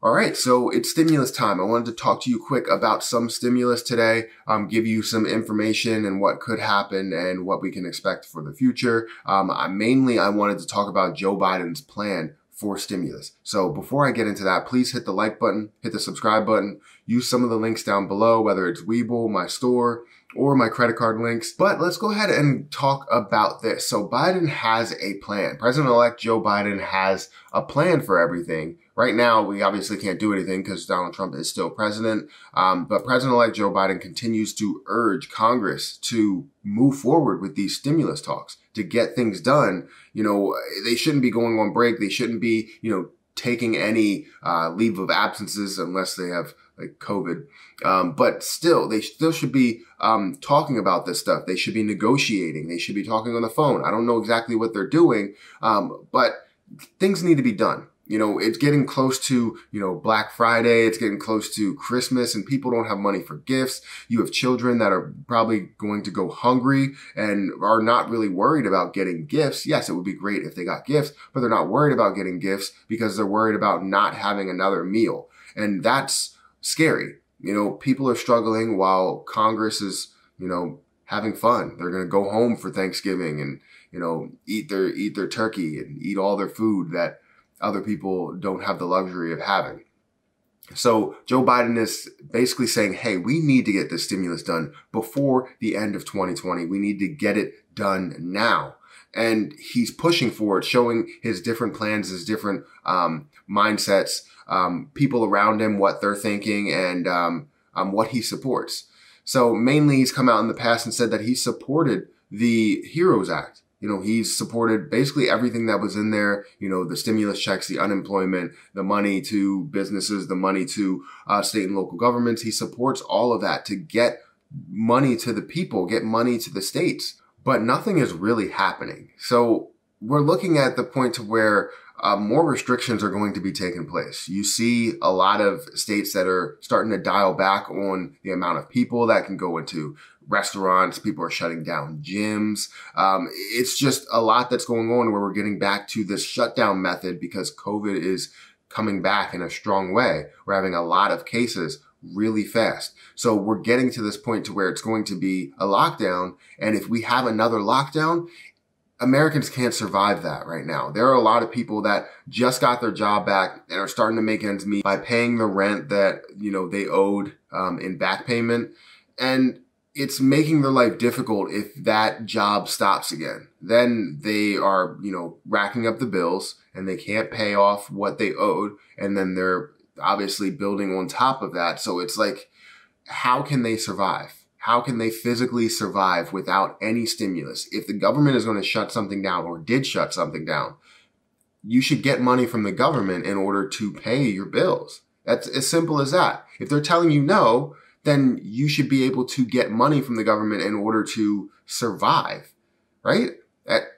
All right, so it's stimulus time. I wanted to talk to you quick about some stimulus today, give you some information and what could happen and what we can expect for the future. Mainly, I wanted to talk about Joe Biden's plan for stimulus. So before I get into that, please hit the like button, hit the subscribe button, use some of the links down below, whether it's Webull, my store, or my credit card links. But let's go ahead and talk about this. So Biden has a plan. President-elect Joe Biden has a plan for everything. Right now, we obviously can't do anything because Donald Trump is still president. But President-elect Joe Biden continues to urge Congress to move forward with these stimulus talks to get things done. You know, they shouldn't be going on break. They shouldn't be, taking any leave of absences unless they have like COVID. But still, they still should be talking about this stuff. They should be negotiating. They should be talking on the phone. I don't know exactly what they're doing, but things need to be done. It's getting close to, Black Friday. It's getting close to Christmas and people don't have money for gifts. You have children that are probably going to go hungry and are not really worried about getting gifts. Yes, it would be great if they got gifts, but they're not worried about getting gifts because they're worried about not having another meal. And that's scary. People are struggling while Congress is, having fun. They're going to go home for Thanksgiving and, eat their turkey and eat all their food that other people don't have the luxury of having. So Joe Biden is basically saying, hey, we need to get this stimulus done before the end of 2020. We need to get it done now. And he's pushing for it, showing his different plans, his different mindsets, people around him, what they're thinking, and what he supports. So mainly he's come out in the past and said that he supported the HEROES Act. He's supported basically everything that was in there, the stimulus checks, the unemployment, the money to businesses, the money to state and local governments. He supports all of that to get money to the people, get money to the states. But nothing is really happening. So we're looking at the point to where more restrictions are going to be taking place. You see a lot of states that are starting to dial back on the amount of people that can go into restaurants. People are shutting down gyms. It's just a lot that's going on where we're getting back to this shutdown method because COVID is coming back in a strong way. We're having a lot of cases really fast. So we're getting to this point to where it's going to be a lockdown. And if we have another lockdown, Americans can't survive that right now. There are a lot of people that just got their job back and are starting to make ends meet by paying the rent that, they owed in back payment. And it's making their life difficult if that job stops again. Then they are, racking up the bills and they can't pay off what they owed. And then they're obviously building on top of that. So it's like, how can they survive? How can they physically survive without any stimulus? If the government is going to shut something down or did shut something down, you should get money from the government in order to pay your bills. That's as simple as that. If they're telling you no, then you should be able to get money from the government in order to survive, right?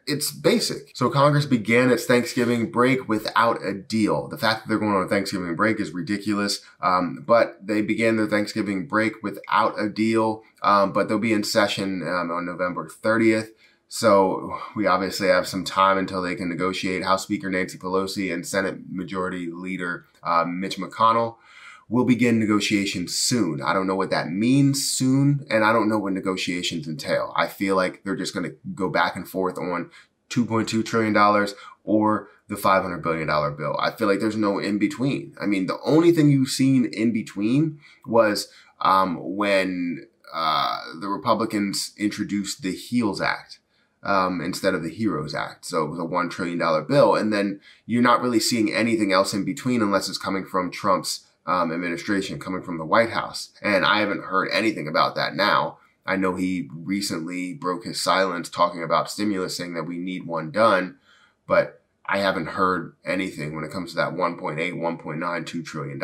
It's basic. So Congress began its Thanksgiving break without a deal. The fact that they're going on a Thanksgiving break is ridiculous, but they began their Thanksgiving break without a deal, but they'll be in session on November 30th. So we obviously have some time until they can negotiate. House Speaker Nancy Pelosi and Senate Majority Leader Mitch McConnell will begin negotiations soon. I don't know what that means, soon, and I don't know what negotiations entail. I feel like they're just going to go back and forth on $2.2 trillion or the $500 billion bill. I feel like there's no in between. I mean, the only thing you've seen in between was when the Republicans introduced the HEALS Act instead of the HEROES Act. So it was a $1 trillion bill. And then you're not really seeing anything else in between unless it's coming from Trump's administration, coming from the White House. And I haven't heard anything about that now. I know he recently broke his silence talking about stimulus, saying that we need one done, but I haven't heard anything when it comes to that 1.8, 1.9, $2 trillion.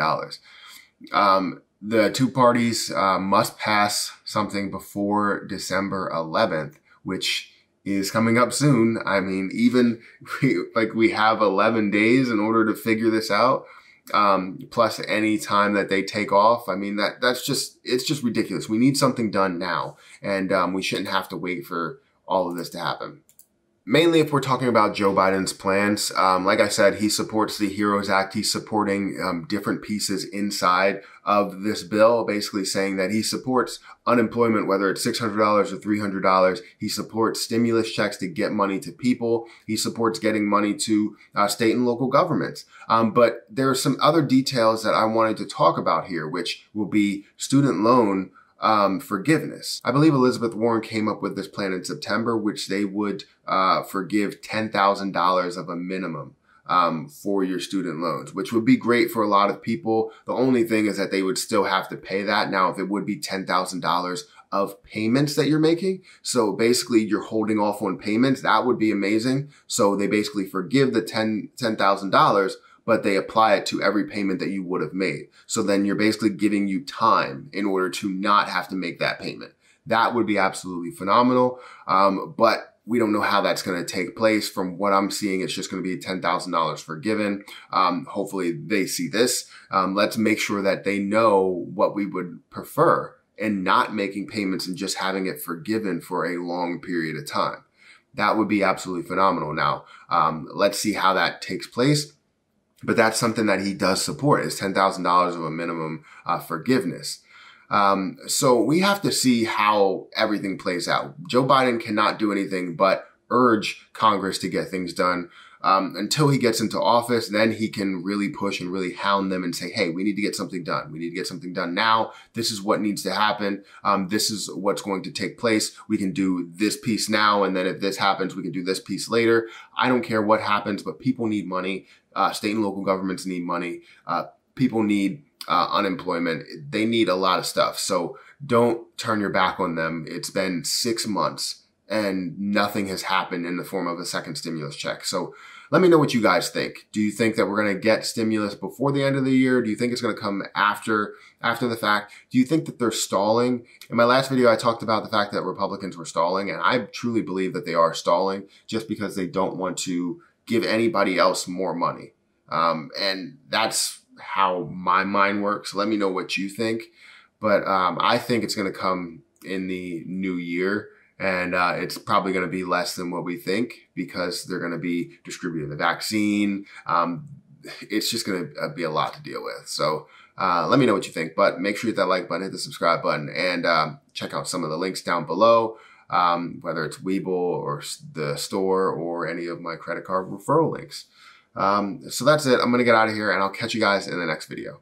The two parties must pass something before December 11th, which is coming up soon. I mean, even we have 11 days in order to figure this out. Plus any time that they take off. I mean, it's just ridiculous. We need something done now, and we shouldn't have to wait for all of this to happen. Mainly if we're talking about Joe Biden's plans, like I said, he supports the HEROES Act. He's supporting different pieces inside of this bill, basically saying that he supports unemployment, whether it's $600 or $300. He supports stimulus checks to get money to people. He supports getting money to state and local governments. But there are some other details that I wanted to talk about here, which will be student loan forgiveness. I believe Elizabeth Warren came up with this plan in September, which they would forgive $10,000 of a minimum for your student loans, which would be great for a lot of people. The only thing is that they would still have to pay that. Now, if it would be $10,000 of payments that you're making, so basically you're holding off on payments, that would be amazing. So they basically forgive the $10,000, but they apply it to every payment that you would have made. So then you're basically giving you time in order to not have to make that payment. That would be absolutely phenomenal. But we don't know how that's going to take place. From what I'm seeing, it's just going to be $10,000 forgiven. Hopefully they see this. Let's make sure that they know what we would prefer and not making payments and just having it forgiven for a long period of time. That would be absolutely phenomenal. Now, let's see how that takes place. But that's something that he does support, is $10,000 of a minimum forgiveness. So we have to see how everything plays out. Joe Biden cannot do anything but urge Congress to get things done until he gets into office. Then he can really push and really hound them and say, hey, we need to get something done. We need to get something done now. This is what needs to happen. This is what's going to take place. We can do this piece now. And then if this happens, we can do this piece later. I don't care what happens, but people need money. State and local governments need money. People need unemployment. They need a lot of stuff. So don't turn your back on them. It's been 6 months and nothing has happened in the form of a second stimulus check. So let me know what you guys think. Do you think that we're going to get stimulus before the end of the year? Do you think it's going to come after the fact? Do you think that they're stalling? In my last video, I talked about the fact that Republicans were stalling, and I truly believe that they are stalling just because they don't want to give anybody else more money. And that's how my mind works. Let me know what you think. But I think it's going to come in the new year. And it's probably going to be less than what we think because they're going to be distributing the vaccine. It's just going to be a lot to deal with. So let me know what you think. But make sure you hit that like button, hit the subscribe button, and check out some of the links down below. Whether it's Webull or the store or any of my credit card referral links. So that's it. I'm going to get out of here and I'll catch you guys in the next video.